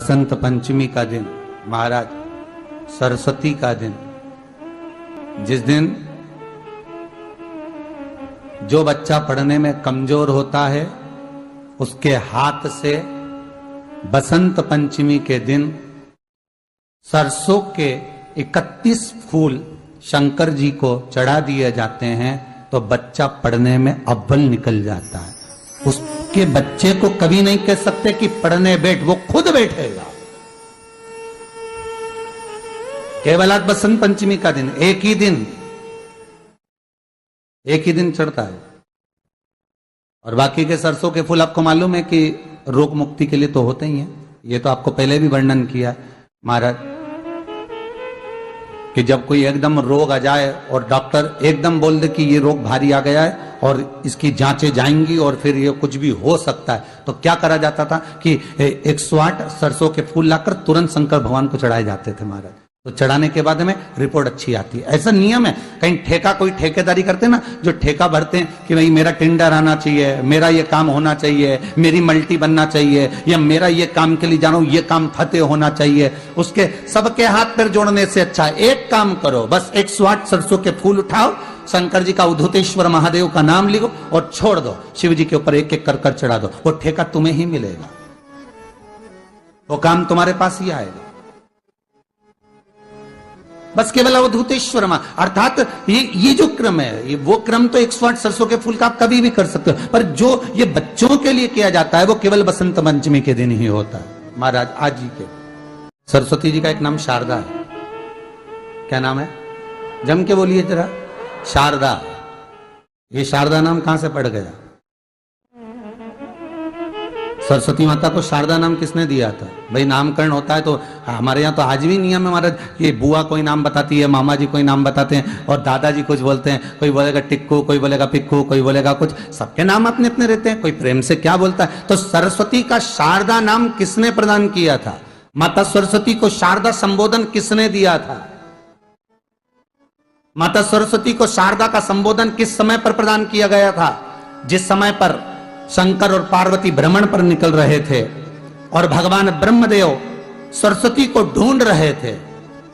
बसंत पंचमी का दिन, महाराज सरस्वती का दिन, जिस दिन जो बच्चा पढ़ने में कमजोर होता है उसके हाथ से बसंत पंचमी के दिन सरसों के 31 फूल शंकर जी को चढ़ा दिए जाते हैं तो बच्चा पढ़ने में अव्वल निकल जाता है। उसके बच्चे को कभी नहीं कह सकते कि पढ़ने बैठ, वो खुद बैठेगा। केवल आज बसंत पंचमी का दिन, एक ही दिन चढ़ता है। और बाकी के सरसों के फूल आपको मालूम है कि रोग मुक्ति के लिए तो होते ही हैं। ये तो आपको पहले भी वर्णन किया महाराज कि जब कोई एकदम रोग आ जाए और डॉक्टर एकदम बोल दे कि ये रोग भारी आ गया है और इसकी जांचें जाएंगी और फिर ये कुछ भी हो सकता है, तो क्या करा जाता था कि 108 सरसों के फूल लाकर तुरंत शंकर भगवान को चढ़ाए जाते थे महाराज। तो चढ़ाने के बाद में रिपोर्ट अच्छी आती है। ऐसा नियम है। कहीं ठेका, कोई ठेकेदारी करते हैं ना, जो ठेका भरते हैं कि भाई मेरा टेंडर आना चाहिए, मेरा ये काम होना चाहिए, मेरी मल्टी बनना चाहिए, या मेरा ये काम के लिए जा रहा हूं, ये काम फतेह होना चाहिए, उसके सबके हाथ पैर जोड़ने से अच्छा एक काम करो, बस 108 सरसों के फूल उठाओ, शंकर जी का उद्धतेश्वर महादेव का नाम लिखो और छोड़ दो, शिव जी के ऊपर एक एक कर चढ़ा दो, वो ठेका तुम्हें ही मिलेगा, वो काम तुम्हारे पास ही आएगा। बस केवल अवधूतेश्वर अर्थात ये जो क्रम है, ये वो क्रम तो 108 सरसों के फूल का आप कभी भी कर सकते हो, पर जो ये बच्चों के लिए किया जाता है वो केवल बसंत पंचमी के दिन ही होता है। महाराज आज जी के सरस्वती जी का एक नाम शारदा है। क्या नाम है? जम के बोलिए जरा। शारदा। ये शारदा नाम कहां से पड़ गया? सरस्वती माता को शारदा नाम किसने दिया था? भाई नामकरण होता है तो हमारे यहाँ तो आज भी नियम है महाराज कि बुआ कोई नाम बताती है, मामा जी कोई नाम बताते हैं और दादाजी कुछ बोलते हैं, कोई बोलेगा टिक्कू, कोई बोलेगा पिक्कू, कोई बोलेगा कुछ, सबके नाम अपने अपने रहते हैं, कोई प्रेम से क्या बोलता है। तो सरस्वती का शारदा नाम किसने प्रदान किया था? माता सरस्वती को शारदा संबोधन किसने दिया था? माता सरस्वती को शारदा का संबोधन किस समय पर प्रदान किया गया था? जिस समय पर शंकर और पार्वती भ्रमण पर निकल रहे थे और भगवान ब्रह्मदेव सरस्वती को ढूंढ रहे थे,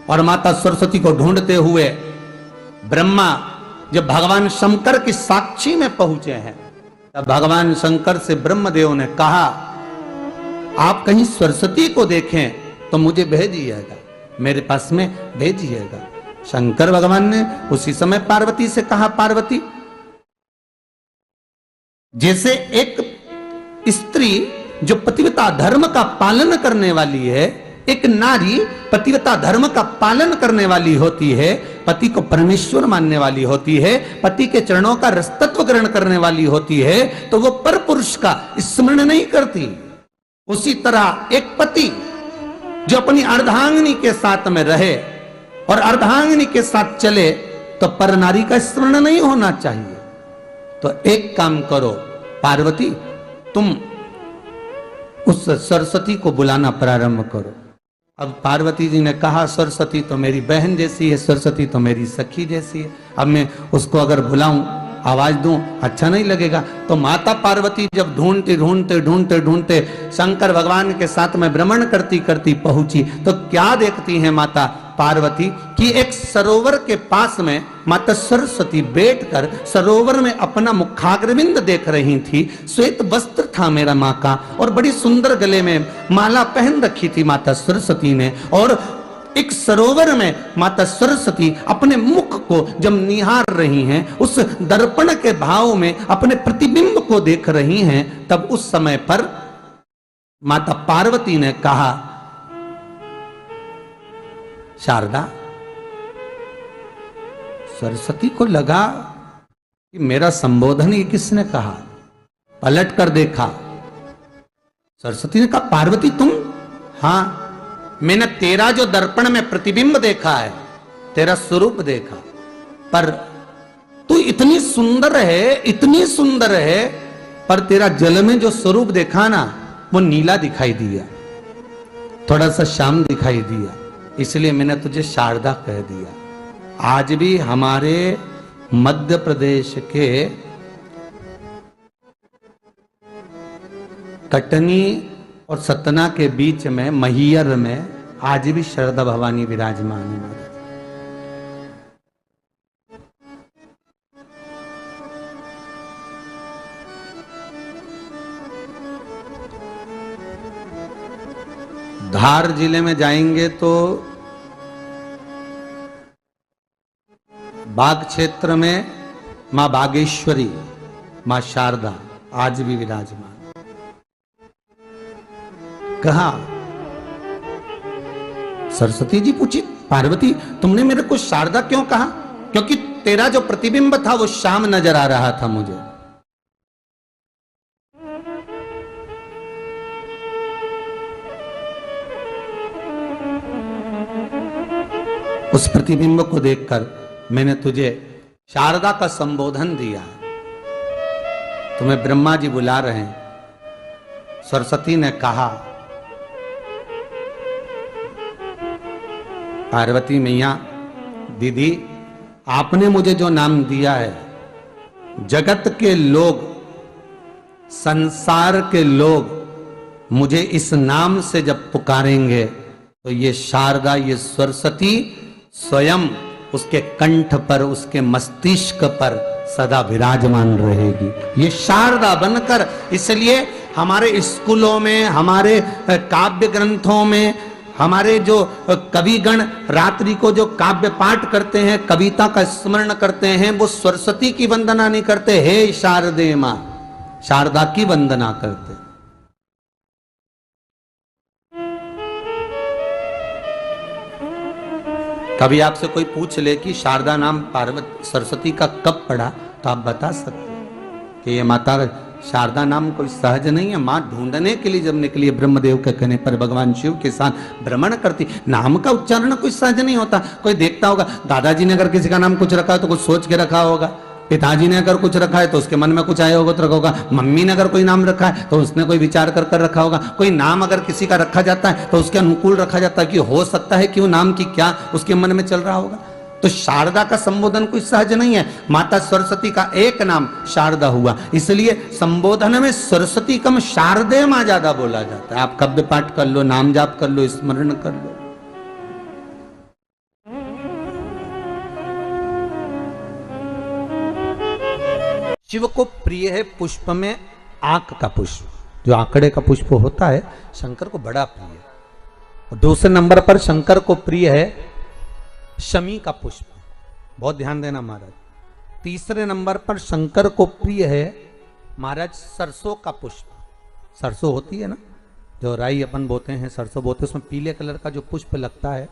और माता सरस्वती को ढूंढते हुए ब्रह्मा जब भगवान शंकर की साक्षी में पहुंचे हैं, तब भगवान शंकर से ब्रह्मदेव ने कहा आप कहीं सरस्वती को देखें तो मुझे भेजिएगा, मेरे पास में भेजिएगा। शंकर भगवान ने उसी समय पार्वती से कहा, पार्वती, जैसे एक स्त्री जो पतिव्रता धर्म का पालन करने वाली है, एक नारी पतिव्रता धर्म का पालन करने वाली होती है, पति को परमेश्वर मानने वाली होती है, पति के चरणों का रसतत्व ग्रहण करने वाली होती है, तो वो पर पुरुष का स्मरण नहीं करती। उसी तरह एक पति जो अपनी अर्धांगिनी के साथ में रहे और अर्धांगिनी के साथ चले तो पर नारी का स्मरण नहीं होना चाहिए। तो एक काम करो पार्वती, तुम उस सरस्वती को बुलाना प्रारंभ करो। अब पार्वती जी ने कहा सरस्वती तो मेरी बहन जैसी है, सरस्वती तो मेरी सखी जैसी है, अब मैं उसको अगर बुलाऊं, आवाज दूं, अच्छा नहीं लगेगा। तो माता पार्वती जब ढूंढते ढूंढते ढूंढते ढूंढते शंकर भगवान के साथ में भ्रमण करती करती पहुंची, तो क्या देखती है माता पार्वती कि एक सरोवर के पास में माता सरस्वती बैठकर सरोवर में अपना मुखाग्रविंद देख रही थी। श्वेत वस्त्र था मेरा माँ का और बड़ी सुंदर गले में माला पहन रखी थी माता सरस्वती ने, और एक सरोवर में माता सरस्वती अपने मुख को जब निहार रही हैं, उस दर्पण के भाव में अपने प्रतिबिंब को देख रही हैं, तब उस समय पर माता पार्वती ने कहा, शारदा, सरस्वती को लगा कि मेरा संबोधन ये किसने कहा, पलट कर देखा, सरस्वती ने कहा पार्वती तुम? हाँ, मैंने तेरा जो दर्पण में प्रतिबिंब देखा है, तेरा स्वरूप देखा, पर तू इतनी सुंदर है, इतनी सुंदर है, पर तेरा जल में जो स्वरूप देखा ना वो नीला दिखाई दिया, थोड़ा सा श्याम दिखाई दिया, इसलिए मैंने तुझे शारदा कह दिया। आज भी हमारे मध्य प्रदेश के कटनी और सतना के बीच में महियर में आज भी शारदा भवानी विराजमान है महाराज। धार जिले में जाएंगे तो बाग क्षेत्र में मां बागेश्वरी, मां शारदा आज भी विराजमान। कहा सरस्वती जी पूछी, पार्वती तुमने मेरे को शारदा क्यों कहा? क्योंकि तेरा जो प्रतिबिंब था वो शाम नजर आ रहा था मुझे। उस प्रतिबिंब को देखकर मैंने तुझे शारदा का संबोधन दिया। तुम्हें ब्रह्मा जी बुला रहे हैं। सरस्वती ने कहा, पार्वती मैया दीदी, आपने मुझे जो नाम दिया है, जगत के लोग, संसार के लोग मुझे इस नाम से जब पुकारेंगे तो ये शारदा, ये सरस्वती स्वयं उसके कंठ पर, उसके मस्तिष्क पर सदा विराजमान रहेगी, ये शारदा बनकर। इसलिए हमारे स्कूलों में, हमारे काव्य ग्रंथों में, हमारे जो कविगण रात्रि को जो काव्य पाठ करते हैं, कविता का स्मरण करते हैं, वो सरस्वती की वंदना नहीं करते, हे शारदे मां, शारदा की वंदना करते। कभी आपसे कोई पूछ ले कि शारदा नाम पार्वती सरस्वती का कब पड़ा, तो आप बता सकते हैं कि ये माता शारदा नाम कोई सहज नहीं है। मां ढूंढने के लिए जब निकली, ब्रह्मदेव के कहने पर भगवान शिव के साथ भ्रमण करती। नाम का उच्चारण कोई सहज नहीं होता। कोई देखता होगा, दादाजी ने अगर किसी का नाम कुछ रखा है तो कुछ सोच के रखा होगा, पिताजी ने अगर कुछ रखा है तो उसके मन में कुछ आया होगा तो रखा होगा, मम्मी ने अगर कोई नाम रखा है तो उसने कोई विचार कर कर रखा होगा। कोई नाम अगर किसी का रखा जाता है तो उसके अनुकूल रखा जाता है कि हो सकता है कि वो नाम की क्या उसके मन में चल रहा होगा। तो शारदा का संबोधन कोई सहज नहीं है। माता सरस्वती का एक नाम शारदा हुआ, इसलिए संबोधन में सरस्वती कम शारदे मां ज्यादा बोला जाता है। आप कव्य पाठ कर लो, नाम जाप कर लो, स्मरण कर लो। शिव को प्रिय है पुष्प में आंक का पुष्प, जो आंकड़े का पुष्प होता है, शंकर को बड़ा प्रिय है। और दूसरे नंबर पर शंकर को प्रिय है शमी का पुष्प, बहुत ध्यान देना महाराज। तीसरे नंबर पर शंकर को प्रिय है महाराज सरसों का पुष्प। सरसों होती है ना, जो राई अपन बोते हैं, सरसों बोते हैं, उसमें पीले कलर का जो पुष्प लगता है।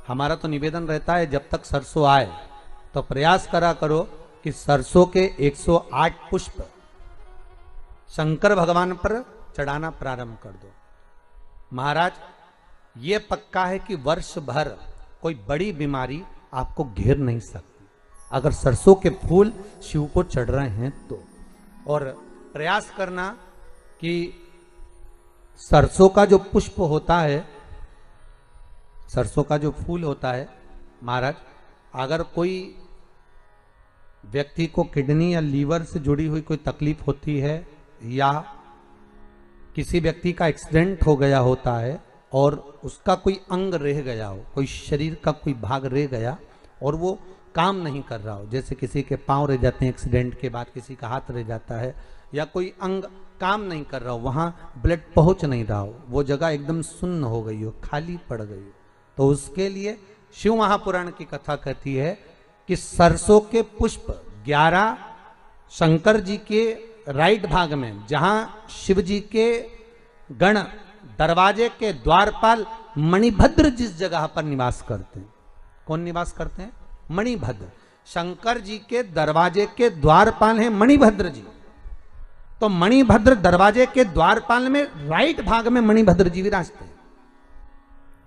हमारा तो निवेदन रहता है जब तक सरसों आए तो प्रयास करा करो कि सरसों के 108 पुष्प शंकर भगवान पर चढ़ाना प्रारंभ कर दो। महाराज ये पक्का है कि वर्ष भर कोई बड़ी बीमारी आपको घेर नहीं सकती अगर सरसों के फूल शिव को चढ़ रहे हैं तो। और प्रयास करना कि सरसों का जो पुष्प होता है, सरसों का जो फूल होता है महाराज, अगर कोई व्यक्ति को किडनी या लीवर से जुड़ी हुई कोई तकलीफ होती है, या किसी व्यक्ति का एक्सीडेंट हो गया होता है और उसका कोई अंग रह गया हो, कोई शरीर का कोई भाग रह गया और वो काम नहीं कर रहा हो, जैसे किसी के पांव रह जाते हैं एक्सीडेंट के बाद, किसी का हाथ रह जाता है, या कोई अंग काम नहीं कर रहा हो, वहां ब्लड पहुंच नहीं रहा हो, वो जगह एकदम सुन्न हो गई हो, खाली पड़ गई हो, तो उसके लिए शिव महापुराण की कथा कहती है कि सरसों के पुष्प 11 शंकर जी के राइट भाग में, जहां शिव जी के गण दरवाजे के द्वारपाल मणिभद्र जिस जगह पर निवास करते हैं, कौन निवास करते हैं? मणिभद्र। शंकर जी के दरवाजे के द्वारपाल हैं मणिभद्र जी। तो मणिभद्र दरवाजे के द्वारपाल में राइट भाग में मणिभद्र जी विराजते हैं।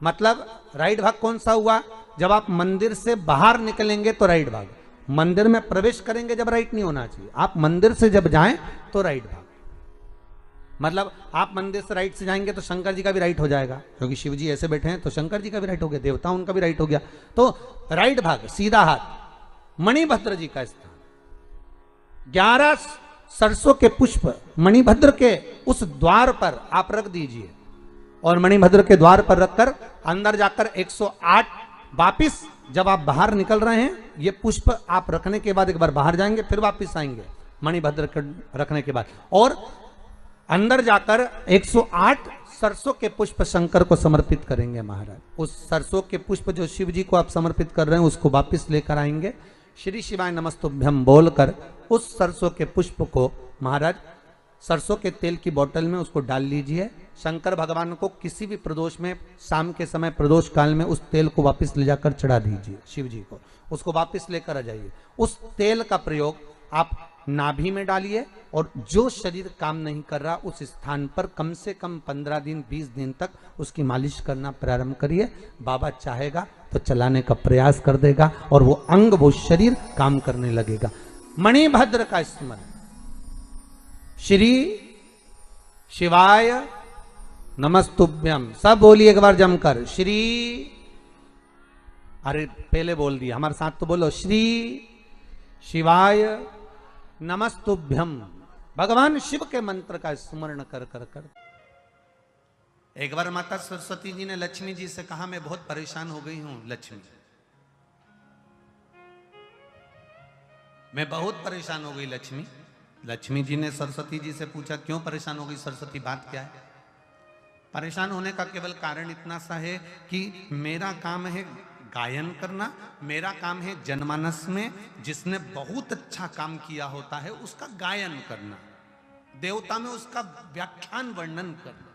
मतलब राइट भाग कौन सा हुआ? जब आप मंदिर से बाहर निकलेंगे तो राइट भाग, मंदिर में प्रवेश करेंगे जब राइट नहीं होना चाहिए, आप मंदिर से जब जाएं तो राइट भाग। मतलब आप मंदिर से राइट से जाएंगे तो शंकर जी का भी राइट हो जाएगा, क्योंकि शिव जी ऐसे बैठे हैं तो शंकर जी का भी राइट हो गया, देवता उनका भी राइट हो गया, तो राइट भाग सीधा हाथ मणिभद्र जी का स्थान। 11 सरसों के पुष्प मणिभद्र के उस द्वार पर आप रख दीजिए, और मणिभद्र के द्वार पर रखकर अंदर जाकर 108 वापिस जब आप बाहर निकल रहे हैं, ये पुष्प आप रखने के बाद एक बार बाहर जाएंगे, फिर वापिस आएंगे मणिभद्र के रखने के बाद, और अंदर जाकर 108 सरसों के पुष्प शंकर को समर्पित करेंगे महाराज। उस सरसों के पुष्प जो शिव जी को आप समर्पित कर रहे हैं उसको वापिस लेकर आएंगे। श्री शिवाय नमस्तुभ्यम बोलकर उस सरसों के पुष्प को महाराज सरसों के तेल की बोतल में उसको डाल लीजिए। शंकर भगवान को किसी भी प्रदोष में, शाम के समय प्रदोष काल में उस तेल को वापस ले जाकर चढ़ा दीजिए शिव जी को, उसको वापस लेकर आ जाइए। उस तेल का प्रयोग आप नाभि में डालिए और जो शरीर काम नहीं कर रहा उस स्थान पर कम से कम 15 दिन 20 दिन तक उसकी मालिश करना प्रारंभ करिए। बाबा चाहेगा तो चलाने का प्रयास कर देगा और वो अंग, वो शरीर काम करने लगेगा। मणिभद्र का स्मरण। श्री शिवाय नमस्तुभ्यम, सब बोलिए एक बार जमकर। श्री, अरे पहले बोल दिया, हमारे साथ तो बोलो। श्री शिवाय नमस्तुभ्यम। भगवान शिव के मंत्र का स्मरण कर कर कर। एक बार माता सरस्वती जी ने लक्ष्मी जी से कहा, मैं बहुत परेशान हो गई हूं लक्ष्मी, मैं बहुत परेशान हो गई लक्ष्मी। लक्ष्मी जी ने सरस्वती जी से पूछा, क्यों परेशान हो गई सरस्वती, बात क्या है? परेशान होने का केवल कारण इतना सा है कि मेरा काम है गायन करना, मेरा काम है जनमानस में जिसने बहुत अच्छा काम किया होता है उसका गायन करना, देवता में उसका व्याख्यान वर्णन करना।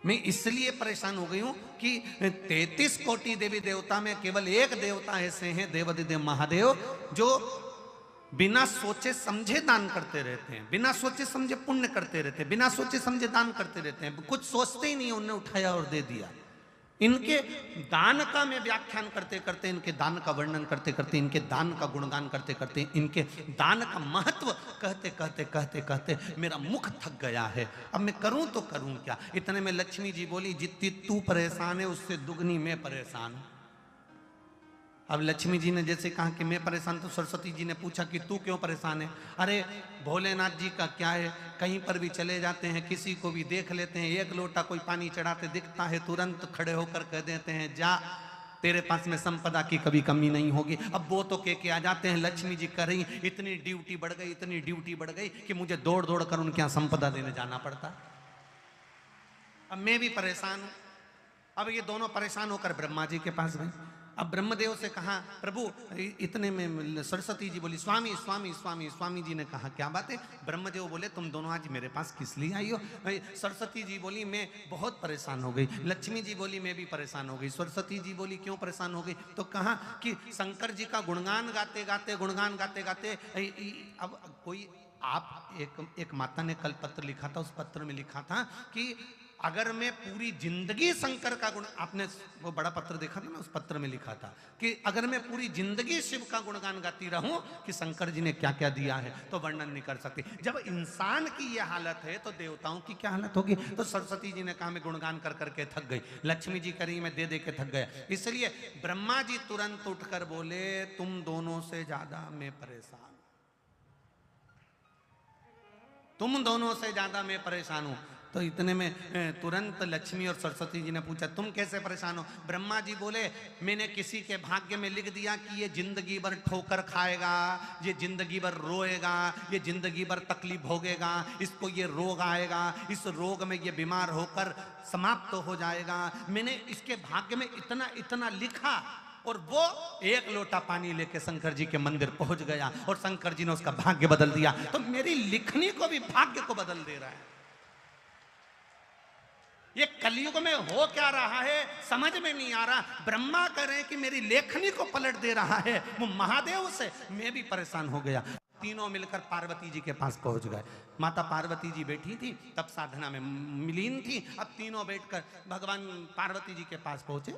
मैं इसलिए परेशान हो गई हूं कि 33 कोटि देवी देवता में केवल एक देवता ऐसे हैं, देवाधिदेव महादेव, जो बिना सोचे समझे दान करते रहते हैं, बिना सोचे समझे पुण्य करते रहते हैं, बिना सोचे समझे दान करते रहते हैं, कुछ सोचते ही नहीं, उन्होंने उठाया और दे दिया। इनके दान का मैं व्याख्यान करते करते, इनके दान का वर्णन करते करते, इनके दान का गुणगान करते करते, इनके दान का महत्व कहते कहते कहते कहते मेरा मुख थक गया है। अब मैं करूं तो करूं क्या? इतने में लक्ष्मी जी बोली, जितनी तू परेशान है उससे दुगनी मैं परेशान हूं। अब लक्ष्मी जी ने जैसे कहा कि मैं परेशान, तो सरस्वती जी ने पूछा कि तू क्यों परेशान है? अरे भोलेनाथ जी का क्या है, कहीं पर भी चले जाते हैं, किसी को भी देख लेते हैं, एक लोटा कोई पानी चढ़ाते दिखता है, तुरंत खड़े होकर कह देते हैं, जा तेरे पास में संपदा की कभी कमी नहीं होगी। अब वो तो कह के आ जाते हैं, लक्ष्मी जी कर रही, इतनी ड्यूटी बढ़ गई, इतनी ड्यूटी बढ़ गई कि मुझे दौड़ दौड़ कर उनके यहाँ संपदा देने जाना पड़ता। अब मैं भी परेशान हूं। अब ये दोनों परेशान होकर ब्रह्मा जी के पास गए। अब ब्रह्मदेव से कहा, प्रभु, इतने में सरस्वती जी बोली, स्वामी स्वामी स्वामी। स्वामी जी ने कहा, क्या बात है? ब्रह्मदेव बोले, तुम दोनों आज मेरे पास किस लिए आई हो? सरस्वती जी बोली, मैं बहुत परेशान हो गई। लक्ष्मी जी बोली, मैं भी परेशान हो गई। सरस्वती जी बोली, क्यों परेशान हो गई? तो कहा कि शंकर जी का गुणगान गाते गाते, गुणगान गाते गाते, अब कोई आप एक माता ने कल पत्र लिखा था, उस पत्र में लिखा था कि अगर मैं पूरी जिंदगी शंकर का गुण, आपने वो बड़ा पत्र देखा था ना, उस पत्र में लिखा था कि अगर मैं पूरी जिंदगी शिव का गुणगान गाती रहूं कि शंकर जी ने क्या क्या दिया है, तो वर्णन नहीं कर सकती। जब इंसान की ये हालत है तो देवताओं की क्या हालत होगी? तो सरस्वती जी ने कहा, मैं गुणगान कर करके थक गई। लक्ष्मी जी करी, मैं दे दे के थक गया। इसलिए ब्रह्मा जी तुरंत उठकर बोले, तुम दोनों से ज्यादा मैं परेशान, तुम दोनों से ज्यादा मैं परेशान हूं। तो इतने में तुरंत लक्ष्मी और सरस्वती जी ने पूछा, तुम कैसे परेशान हो? ब्रह्मा जी बोले, मैंने किसी के भाग्य में लिख दिया कि ये जिंदगी भर ठोकर खाएगा, ये जिंदगी भर रोएगा, ये जिंदगी भर तकलीफ भोगेगा, इसको ये रोग आएगा, इस रोग में ये बीमार होकर समाप्त हो जाएगा। मैंने इसके भाग्य में इतना इतना लिखा, और वो एक लोटा पानी लेके शंकर जी के मंदिर पहुंच गया और शंकर जी ने उसका भाग्य बदल दिया। तो मेरी लिखनी को भी भाग्य को बदल दे रहा है। ये कलयुग में हो क्या रहा है समझ में नहीं आ रहा। ब्रह्मा करे कि मेरी लेखनी को पलट दे रहा है, वो महादेव से मैं भी परेशान हो गया। तीनों मिलकर पार्वती जी के पास पहुंच गए। माता पार्वती जी बैठी थी, तब साधना में मिलीन थी। अब तीनों बैठकर भगवान पार्वती जी के पास पहुंचे।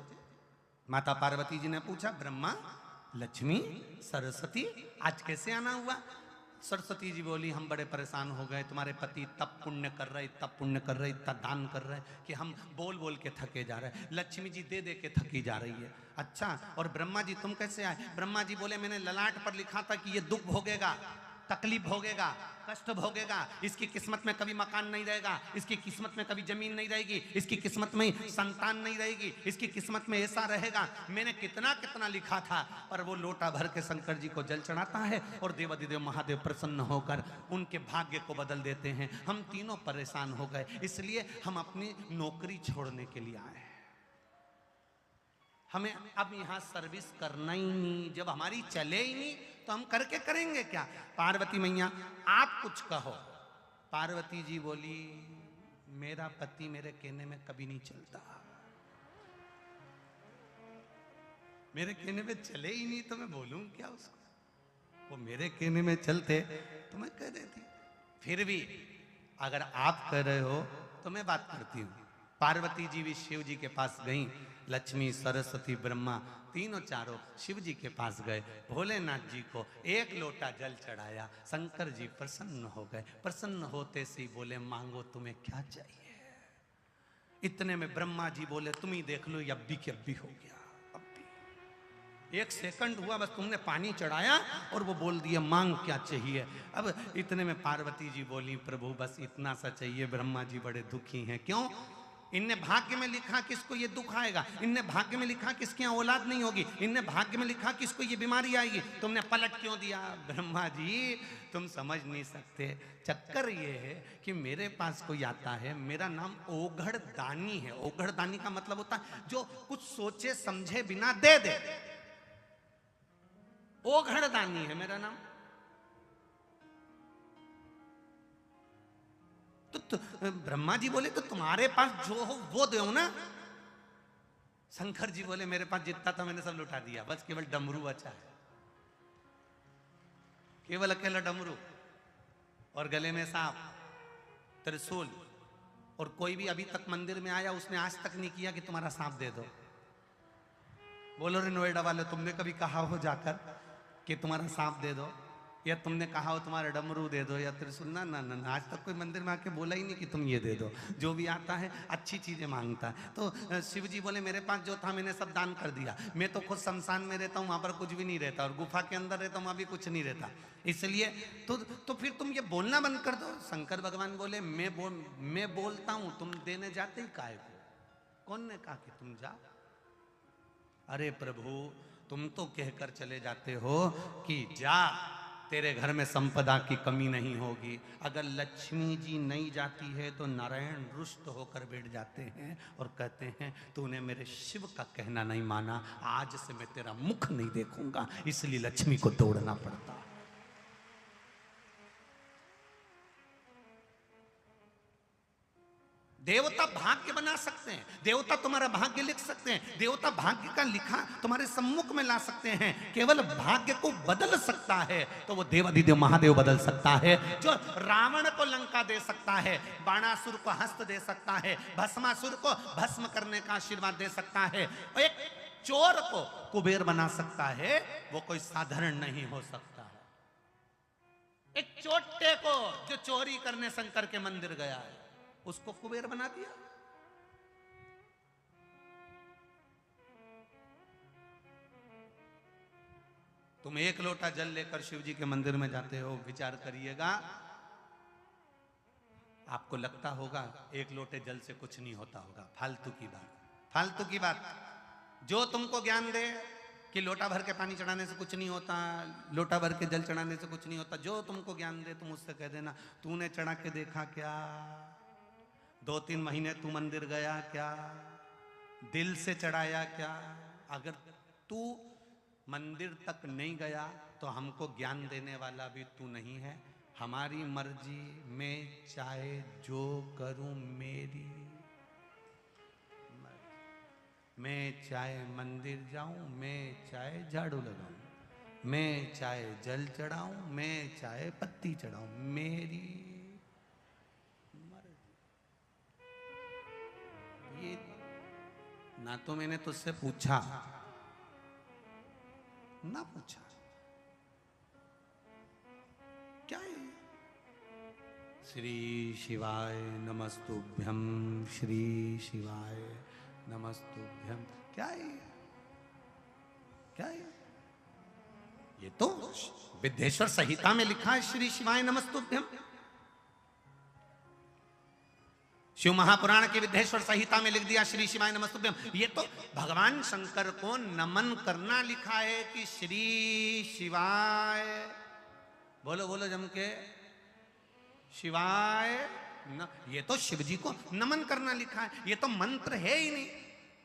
माता पार्वती जी ने पूछा, ब्रह्मा, लक्ष्मी, सरस्वती, आज कैसे आना हुआ? सरस्वती जी बोली, हम बड़े परेशान हो गए, तुम्हारे पति तब पुण्य कर रहे, तब पुण्य कर रहे, इतना दान कर रहे कि हम बोल बोल के थके जा रहे। लक्ष्मी जी दे दे के थकी जा रही है। अच्छा, और ब्रह्मा जी तुम कैसे आए? ब्रह्मा जी बोले, मैंने ललाट पर लिखा था कि ये दुख भोगेगा, तकलीफ भोगेगा, कष्ट भोगेगा, इसकी किस्मत में कभी मकान नहीं रहेगा, इसकी किस्मत में कभी जमीन नहीं रहेगी, इसकी किस्मत में संतान नहीं रहेगी, इसकी किस्मत में ऐसा रहेगा। मैंने कितना कितना लिखा था, पर वो लोटा भर के शंकर जी को जल चढ़ाता है और देवाधिदेव महादेव प्रसन्न होकर उनके भाग्य को बदल देते हैं। हम तीनों परेशान हो गए, इसलिए हम अपनी नौकरी छोड़ने के लिए आए। हमें अब यहां सर्विस करना ही नहीं, जब हमारी चले ही नहीं तो हम करके करेंगे क्या। पार्वती मैया आप कुछ कहो। पार्वती जी बोली, मेरा पति मेरे कहने में कभी नहीं चलता, मेरे कहने में चले ही नहीं तो मैं बोलूं क्या उसको, वो मेरे कहने में चलते तो मैं कह देती। फिर भी अगर आप कह रहे हो तो मैं बात करती हूं। पार्वती जी भी शिव जी के पास गईं, लक्ष्मी सरस्वती ब्रह्मा तीनों चारों शिव जी के पास गए, भोलेनाथ जी को एक लोटा जल चढ़ाया, शंकर जी प्रसन्न हो गए। प्रसन्न होते से बोले, मांगो तुम्हें क्या चाहिए। इतने में ब्रह्मा जी बोले, तुम ही देख लो, अब भी के अब भी हो गया, अब भी 1 सेकंड हुआ बस, तुमने पानी चढ़ाया और वो बोल दिया मांग क्या चाहिए। अब इतने में पार्वती जी बोली, प्रभु बस इतना सा चाहिए। ब्रह्मा जी बड़े दुखी हैं, क्यों? इनने भाग्य में लिखा किसको ये दुख आएगा, इनने भाग्य में लिखा किसके यहाँ औलाद नहीं होगी, इनने भाग्य में लिखा किसको ये बीमारी आएगी, तुमने पलट क्यों दिया। ब्रह्मा जी तुम समझ नहीं सकते, चक्कर ये है कि मेरे पास कोई आता है, मेरा नाम ओघड़ दानी है। ओघड़ दानी का मतलब होता है जो कुछ सोचे समझे बिना दे दे, ओघड़ दानी है मेरा नाम। तो ब्रह्मा जी बोले, तो तुम्हारे पास जो हो वो दो ना। शंकर जी बोले, मेरे पास जितना था मैंने सब लुटा दिया, बस केवल डमरू बचा है, केवल अकेला डमरू और गले में सांप, त्रिशूल। और कोई भी अभी तक मंदिर में आया उसने आज तक नहीं किया कि तुम्हारा सांप दे दो। बोलो रे नोएडा वाले, तुमने कभी कहा हो जाकर कि तुम्हारा सांप दे दो, या तुमने कहा हो तुम्हारा डमरू दे दो या त्रिशूल? ना ना ना, आज तक कोई मंदिर में आके बोला ही नहीं कि तुम ये दे दो। जो भी आता है अच्छी चीजें मांगता है। तो शिव जी बोले, मेरे पास जो था मैंने सब दान कर दिया। मैं तो खुद शमशान में रहता हूँ, वहां पर कुछ भी नहीं रहता, और गुफा के अंदर रहता हूँ, वहां भी कुछ नहीं रहता। इसलिए तो फिर तुम ये बोलना बंद कर दो। शंकर भगवान बोले, मैं बोलता हूँ, तुम देने जाते ही काहे को? कौन ने कहा कि तुम जाओ? अरे प्रभु, तुम तो कहकर चले जाते हो कि जा, तेरे घर में संपदा की कमी नहीं होगी। अगर लक्ष्मी जी नहीं जाती है तो नारायण रुष्ट होकर बैठ जाते हैं और कहते हैं, तूने मेरे शिव का कहना नहीं माना, आज से मैं तेरा मुख नहीं देखूंगा। इसलिए लक्ष्मी को दौड़ना पड़ता है। देवता भाग्य बना सकते हैं, देवता तुम्हारा भाग्य लिख सकते हैं, देवता भाग्य का लिखा तुम्हारे सम्मुख में ला सकते हैं। केवल भाग्य को बदल सकता है तो वो देवाधिदेव महादेव बदल सकता है। जो रावण को लंका दे सकता है, बाणासुर को हस्त दे सकता है, भस्मासुर को भस्म करने का आशीर्वाद दे सकता है, और एक चोर को कुबेर बना सकता है, वो कोई साधारण नहीं हो सकता है। एक चोटे को जो चोरी करने शंकर के मंदिर गया है, उसको कुबेर बना दिया। तुम एक लोटा जल लेकर शिव जी के मंदिर में जाते हो, विचार करिएगा, आपको लगता होगा एक लोटे जल से कुछ नहीं होता होगा। फालतू की बात, फालतू की बात। जो तुमको ज्ञान दे कि लोटा भर के पानी चढ़ाने से कुछ नहीं होता, लोटा भर के जल चढ़ाने से कुछ नहीं होता, जो तुमको ज्ञान दे तुम उससे कह देना, तूने चढ़ा के देखा क्या? 2-3 महीने तू मंदिर गया क्या? दिल से चढ़ाया क्या? अगर तू मंदिर तक नहीं गया तो हमको ज्ञान देने वाला भी तू नहीं है। हमारी मर्जी, मैं चाहे जो करूं मेरी मर्जी। मैं चाहे मंदिर जाऊं, मैं चाहे झाड़ू लगाऊं, मैं चाहे जल चढ़ाऊं, मैं चाहे पत्ती चढ़ाऊं, मेरी ये ना तो मैंने तुझसे पूछा ना पूछा, क्या है? श्री शिवाय नमस्तुभ्यम, श्री शिवाय नमस्तुभ्यम। क्या है? क्या है? ये तो विद्येश्वर संहिता में लिखा है, श्री शिवाय नमस्तुभ्यम। शिव महापुराण के विद्येश्वर संहिता में लिख दिया श्री शिवाय नमस्तुभ्यम। ये तो भगवान शंकर को नमन करना लिखा है कि श्री शिवाय, बोलो बोलो जम के, शिवाय न, ये तो शिव जी को नमन करना लिखा है, ये तो मंत्र है ही नहीं।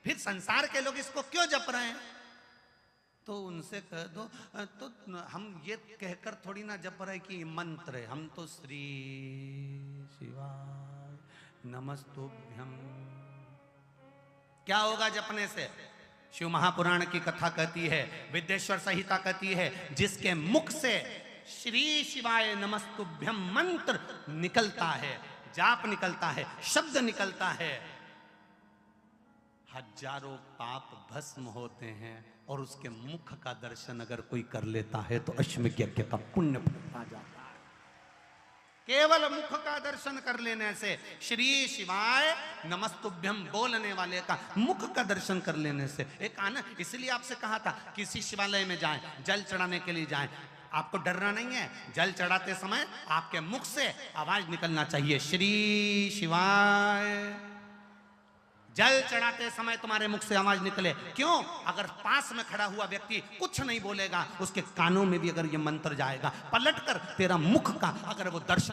फिर संसार के लोग इसको क्यों जप रहे हैं? तो उनसे कह दो, तो हम ये कहकर थोड़ी ना जप रहे कि मंत्र है, हम तो श्री शिवाय नमस्तुभ्यम। क्या होगा जपने से? शिव महापुराण की कथा कहती है, विद्येश्वर संहिता कहती है, जिसके मुख से श्री शिवाय नमस्तुभ्यम मंत्र निकलता है, जाप निकलता है, शब्द निकलता है, हजारों पाप भस्म होते हैं। और उसके मुख का दर्शन अगर कोई कर लेता है तो अश्वमेध यज्ञ का पुण्य आ जाता है। केवल मुख का दर्शन कर लेने से, श्री शिवाय नमस्तुभ्यम बोलने वाले का मुख का दर्शन कर लेने से एक आना। इसलिए आपसे कहा था किसी शिवालय में जाएं, जल चढ़ाने के लिए जाएं, आपको डरना नहीं है। जल चढ़ाते समय आपके मुख से आवाज निकलना चाहिए, श्री शिवाय। जल चढ़ाते समय तुम्हारे मुख से आवाज निकले। क्यों? अगर पास में खड़ा हुआ व्यक्ति कुछ नहीं बोलेगा, उसके कानों में भी अगर ये मंत्र जाएगा, पलटकर तेरा मुख का अगर वो दर्शन